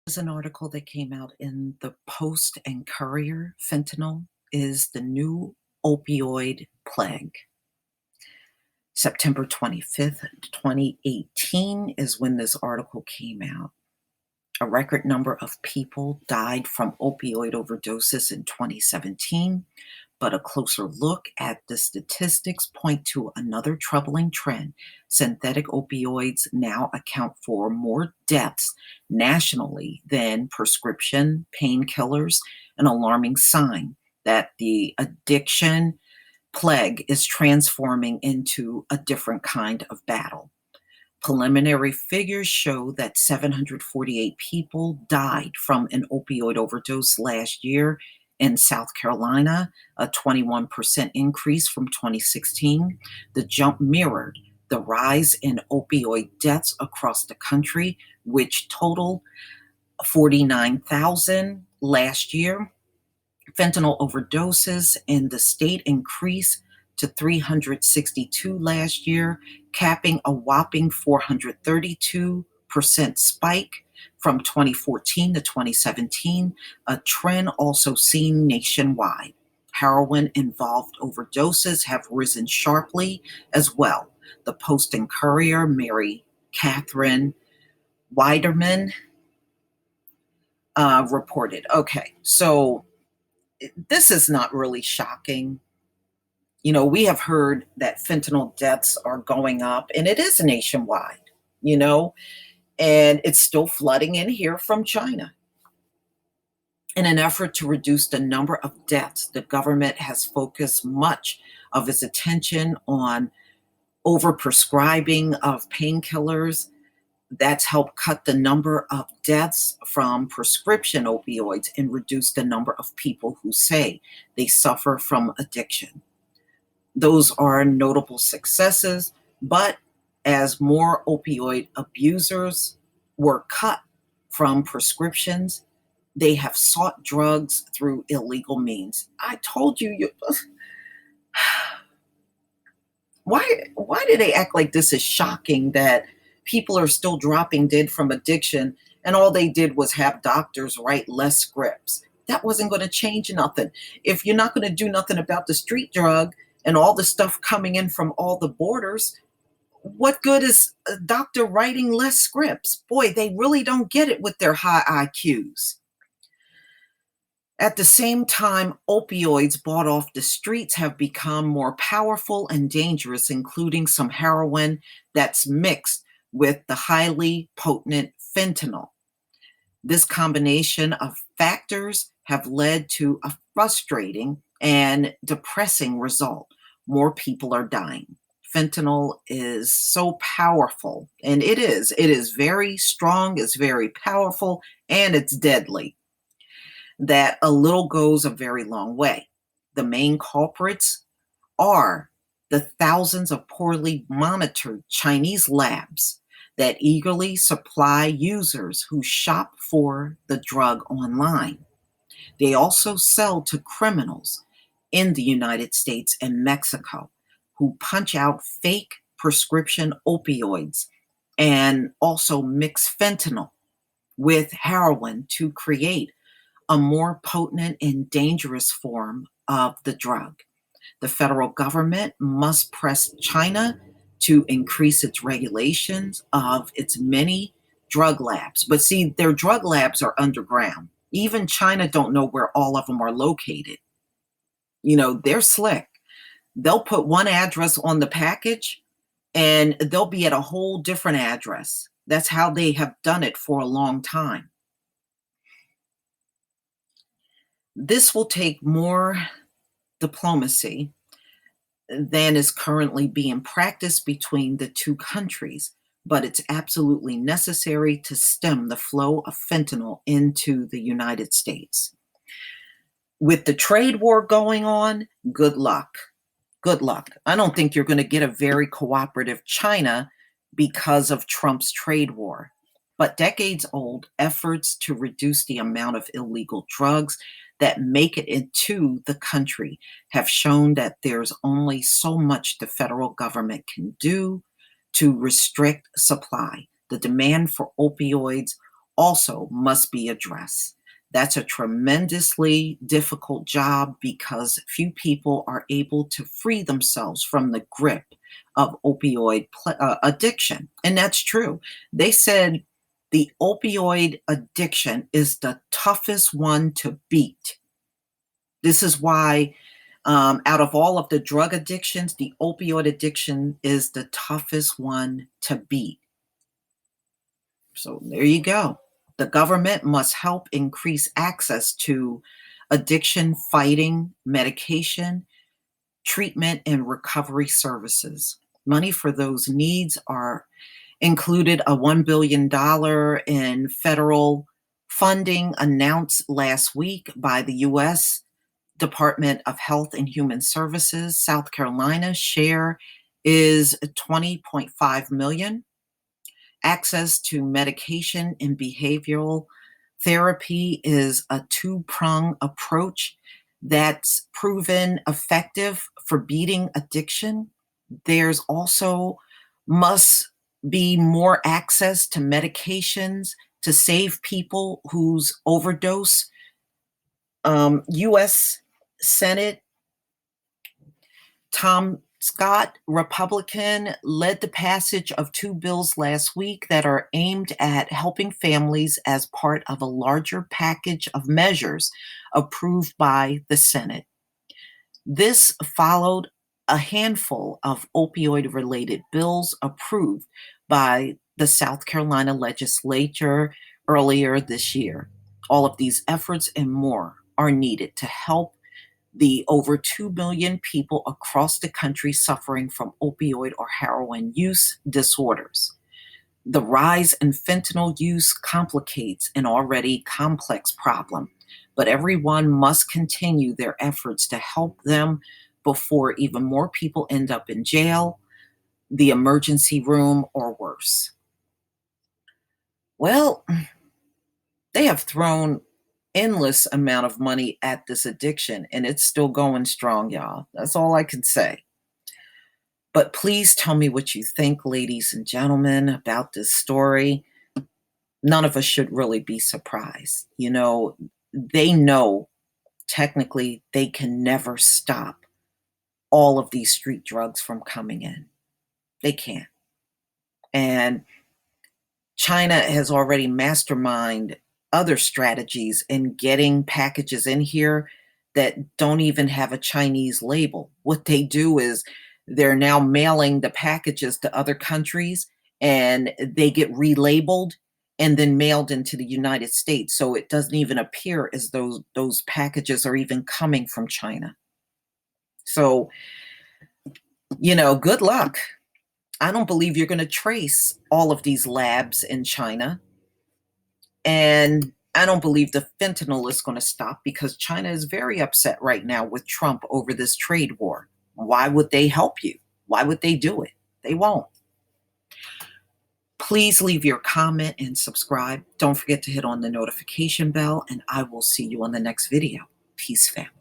There's an article that came out in the Post and Courier. Fentanyl is the new opioid plague. September 25th, 2018 is when this article came out. A record number of people died from opioid overdoses in 2017, but a closer look at the statistics point to another troubling trend. Synthetic opioids now account for more deaths nationally than prescription painkillers, an alarming sign that the addiction plague is transforming into a different kind of battle. Preliminary figures show that 748 people died from an opioid overdose last year in South Carolina, a 21% increase from 2016. The jump mirrored the rise in opioid deaths across the country, which totaled 49,000 last year. Fentanyl overdoses in the state increased to 362 last year, capping a whopping 432% spike from 2014 to 2017, a trend also seen nationwide. Heroin-involved overdoses have risen sharply as well. The Post and Courier, Mary Catherine Weiderman, reported. Okay, so this is not really shocking. We have heard that fentanyl deaths are going up, and it is nationwide, you know, and it's still flooding in here from China. In an effort to reduce the number of deaths, the government has focused much of its attention on overprescribing of painkillers. That's helped cut the number of deaths from prescription opioids and reduce the number of people who say they suffer from addiction. Those are notable successes, but as more opioid abusers were cut from prescriptions, they have sought drugs through illegal means. I told you, why do they act like this is shocking that people are still dropping dead from addiction and all they did was have doctors write less scripts? That wasn't going to change nothing. If you're not going to do nothing about the street drug and all the stuff coming in from all the borders, what good is a doctor writing less scripts? Boy, they really don't get it with their high IQs. At the same time, opioids bought off the streets have become more powerful and dangerous, including some heroin that's mixed with the highly potent fentanyl. This combination of factors have led to a frustrating and depressing result. More people are dying. Fentanyl is so powerful, and it is very strong, it's very powerful, and it's deadly, that a little goes a very long way. The main culprits are the thousands of poorly monitored Chinese labs that eagerly supply users who shop for the drug online. They also sell to criminals in the United States and Mexico who punch out fake prescription opioids and also mix fentanyl with heroin to create a more potent and dangerous form of the drug. The federal government must press China to increase its regulations of its many drug labs. But see, their drug labs are underground. Even China don't know where all of them are located. They're slick. They'll put one address on the package and they'll be at a whole different address. That's how they have done it for a long time. This will take more diplomacy than is currently being practiced between the two countries, but it's absolutely necessary to stem the flow of fentanyl into the United States. With the trade war going on, good luck. Good luck. I don't think you're going to get a very cooperative China because of Trump's trade war. But decades-old efforts to reduce the amount of illegal drugs that make it into the country have shown that there's only so much the federal government can do to restrict supply. The demand for opioids also must be addressed. That's a tremendously difficult job because few people are able to free themselves from the grip of opioid addiction. And that's true. They said the opioid addiction is the toughest one to beat. This is why, out of all of the drug addictions, the opioid addiction is the toughest one to beat. So there you go. The government must help increase access to addiction fighting medication, treatment, and recovery services. Money for those needs are included a $1 billion in federal funding announced last week by the U.S. Department of Health and Human Services. South Carolina's share is 20.5 million. Access to medication and behavioral therapy is a two-pronged approach that's proven effective for beating addiction. There's also must be more access to medications to save people who's overdose. U.S. Senate Tom Scott, Republican, led the passage of two bills last week that are aimed at helping families as part of a larger package of measures approved by the Senate. This followed a handful of opioid-related bills approved by the South Carolina legislature earlier this year. All of these efforts and more are needed to help the over 2 million people across the country suffering from opioid or heroin use disorders. The rise in fentanyl use complicates an already complex problem, but everyone must continue their efforts to help them before even more people end up in jail, the emergency room, or worse. Well, they have thrown endless amount of money at this addiction, and it's still going strong, y'all. That's all I can say. But please tell me what you think, ladies and gentlemen, about this story. None of us should really be surprised. You know, they know technically they can never stop all of these street drugs from coming in. They can't. And China has already masterminded other strategies in getting packages in here that don't even have a Chinese label. What they do is they're now mailing the packages to other countries and they get relabeled and then mailed into the United States. So it doesn't even appear as though those packages are even coming from China. So, you know, good luck. I don't believe you're going to trace all of these labs in China. And I don't believe the fentanyl is going to stop because China is very upset right now with Trump over this trade war. Why would they help you? Why would they do it? They won't. Please leave your comment and subscribe. Don't forget to hit on the notification bell, and I will see you on the next video. Peace, family.